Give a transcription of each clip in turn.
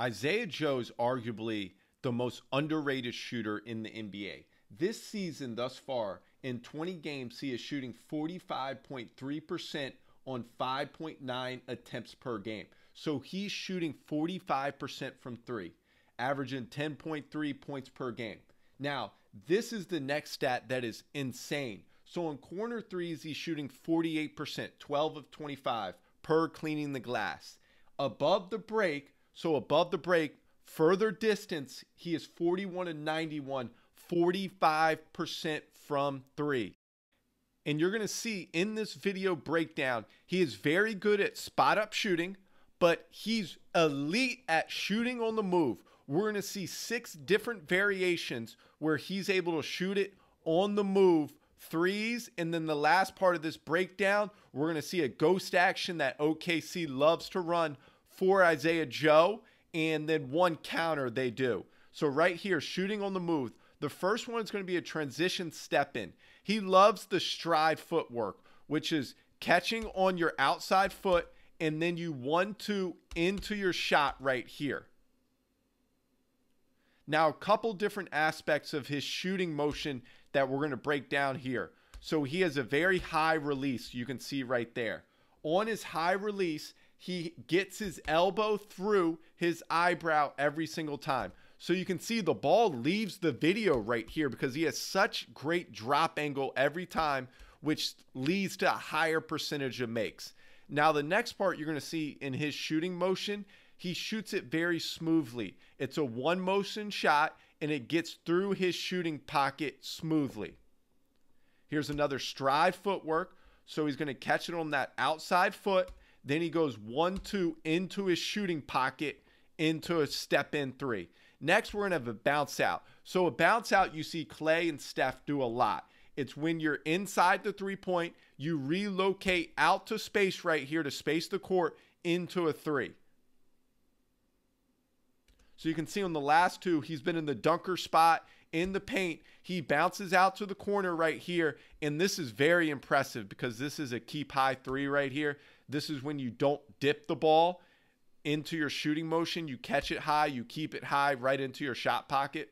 Isaiah Joe is arguably the most underrated shooter in the NBA. This season thus far, in 20 games, he is shooting 45.3% on 5.9 attempts per game. So he's shooting 45% from three, averaging 10.3 points per game. Now, this is the next stat that is insane. So on corner threes, he's shooting 48%, 12 of 25 per cleaning the glass. Above the break, further distance, he is 41 of 91, 45% from three. And you're going to see in this video breakdown, he is very good at spot up shooting, but he's elite at shooting on the move. We're going to see 6 different variations where he's able to shoot it on the move, threes, and then the last part of this breakdown, we're going to see a ghost action that OKC loves to run for Isaiah Joe, and then one counter they do. So right here, shooting on the move, the first one is going to be a transition step in. He loves the stride footwork, which is catching on your outside foot, and then you 1-2 into your shot right here. Now, a couple different aspects of his shooting motion that we're going to break down here. So he has a very high release, you can see right there. On his high release, he gets his elbow through his eyebrow every single time. So you can see the ball leaves the video right here because he has such great drop angle every time, which leads to a higher percentage of makes. Now, the next part you're going to see in his shooting motion, he shoots it very smoothly. It's a one motion shot and it gets through his shooting pocket smoothly. Here's another stride footwork. So he's going to catch it on that outside foot. Then he goes 1-2 into his shooting pocket into a step in three. Next, we're going to have a bounce out. So a bounce out you see Clay and Steph do a lot. It's when you're inside the 3-point, you relocate out to space right here to space the court into a three. So you can see on the last two, he's been in the dunker spot in the paint. He bounces out to the corner right here. And this is very impressive because this is a keep high three right here. This is when you don't dip the ball into your shooting motion. You catch it high, you keep it high right into your shot pocket.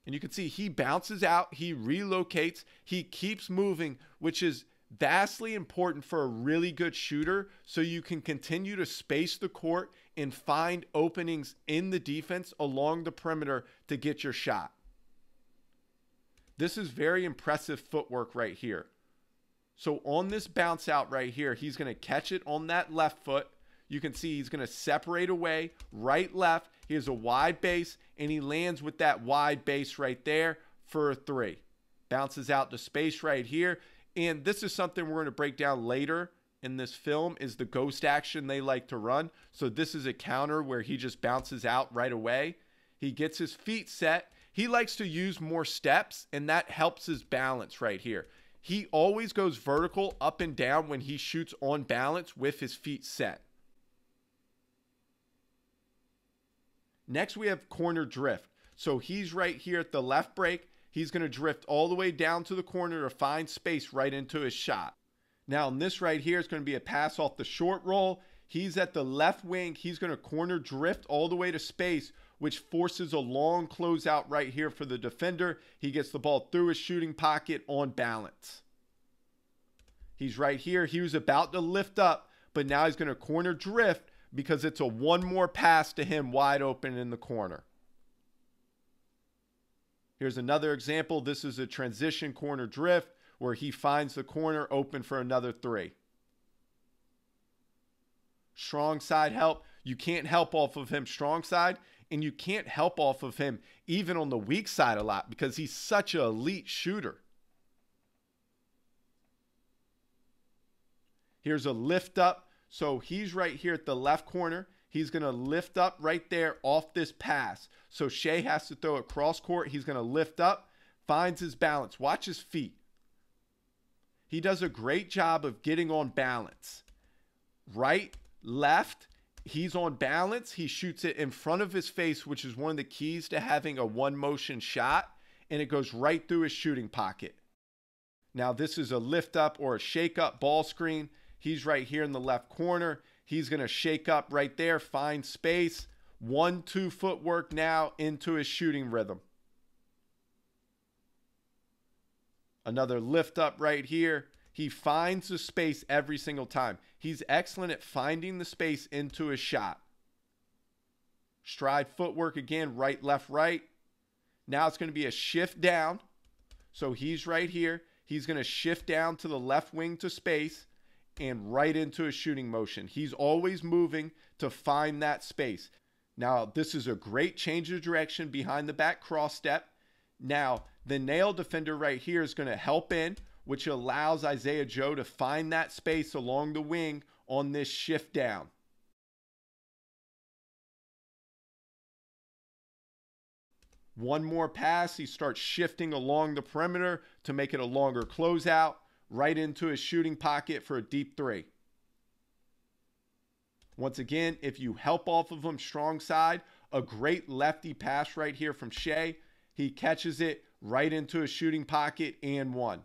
And you can see he bounces out, he relocates, he keeps moving, which is vastly important for a really good shooter so you can continue to space the court and find openings in the defense along the perimeter to get your shot. This is very impressive footwork right here. So on this bounce out right here, he's going to catch it on that left foot. You can see he's going to separate away right, left. He has a wide base and he lands with that wide base right there for a three. Bounces out to space right here. And this is something we're going to break down later in this film is the ghost action they like to run. So this is a counter where he just bounces out right away. He gets his feet set. He likes to use more steps and that helps his balance right here. He always goes vertical up and down when he shoots on balance with his feet set. Next, we have corner drift. So he's right here at the left break. He's going to drift all the way down to the corner to find space right into his shot. Now, in this right here, it's going to be a pass off the short roll. He's at the left wing. He's going to corner drift all the way to space, which forces a long closeout right here for the defender. He gets the ball through his shooting pocket on balance. He's right here. He was about to lift up, but now he's going to corner drift because it's a one more pass to him wide open in the corner. Here's another example. This is a transition corner drift where he finds the corner open for another three. Strong side help. You can't help off of him strong side, and you can't help off of him even on the weak side a lot because he's such an elite shooter. Here's a lift up. So he's right here at the left corner. He's going to lift up right there off this pass. So Shea has to throw it cross court. He's going to lift up, finds his balance. Watch his feet. He does a great job of getting on balance. Right, left, he's on balance. He shoots it in front of his face, which is one of the keys to having a one motion shot. And it goes right through his shooting pocket. Now this is a lift up or a shake up ball screen. He's right here in the left corner. He's going to shake up right there, find space. 1-2 footwork now into his shooting rhythm. Another lift up right here. He finds the space every single time. He's excellent at finding the space into his shot. Stride footwork again, right, left, right. Now it's going to be a shift down. So he's right here. He's going to shift down to the left wing to space and right into a shooting motion. He's always moving to find that space. Now, this is a great change of direction behind the back cross step. Now, the nail defender right here is going to help in, which allows Isaiah Joe to find that space along the wing on this shift down. One more pass, he starts shifting along the perimeter to make it a longer closeout, right into his shooting pocket for a deep three. Once again, if you help off of him strong side, a great lefty pass right here from Shai. He catches it right into his shooting pocket and one.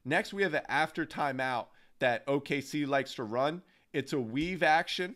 Next, we have an after timeout that OKC likes to run. It's a weave action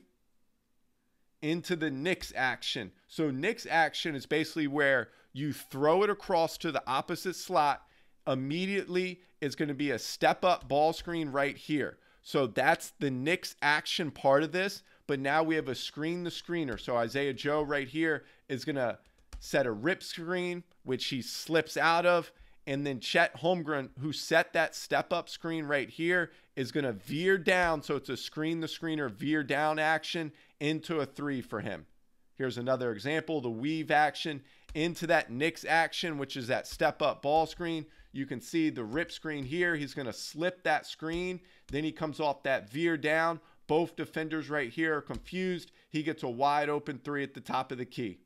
into the Knicks action. So Knicks action is basically where you throw it across to the opposite slot. Immediately, it's going to be a step-up ball screen right here. So that's the Knicks action part of this. But now we have a screen the screener. So Isaiah Joe right here is going to set a rip screen, which he slips out of. And then Chet Holmgren, who set that step-up screen right here, is going to veer down. So it's a screen the screener veer down action into a three for him. Here's another example, the weave action into that Knicks action, which is that step-up ball screen. You can see the rip screen here. He's going to slip that screen. Then he comes off that veer down. Both defenders right here are confused. He gets a wide open three at the top of the key.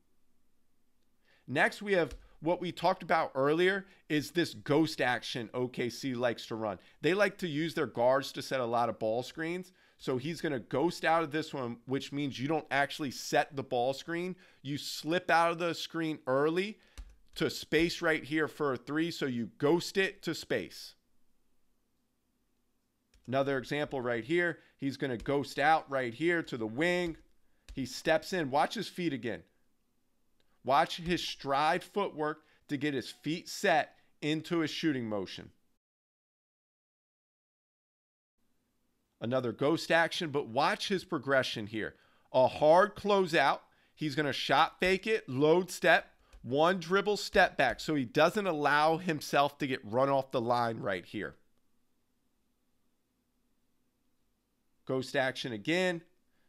Next, we have what we talked about earlier is this ghost action OKC likes to run. They like to use their guards to set a lot of ball screens. So he's going to ghost out of this one, which means you don't actually set the ball screen. You slip out of the screen early to space right here for a three. So you ghost it to space. Another example right here. He's going to ghost out right here to the wing. He steps in. Watch his feet again. Watch his stride footwork to get his feet set into his shooting motion. Another ghost action, but watch his progression here. A hard closeout. He's going to shot fake it, load step, one dribble step back. So he doesn't allow himself to get run off the line right here. Ghost action again.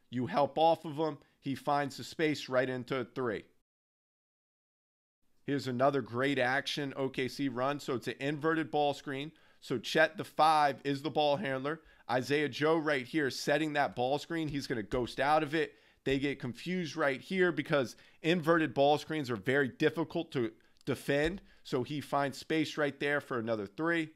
You help off of him. He finds the space right into a three. Here's another great action OKC run. So it's an inverted ball screen. So Chet, the 5, is the ball handler. Isaiah Joe right here setting that ball screen. He's going to ghost out of it. They get confused right here because inverted ball screens are very difficult to defend. So he finds space right there for another 3.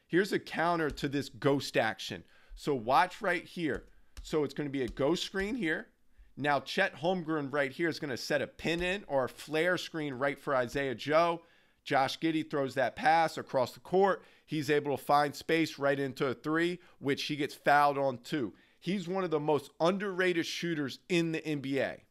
Here's a counter to this ghost action. So watch right here. So it's going to be a ghost screen here. Now Chet Holmgren right here is going to set a pin in or a flare screen right for Isaiah Joe. Josh Giddey throws that pass across the court. He's able to find space right into a 3, which he gets fouled on 2. He's one of the most underrated shooters in the NBA.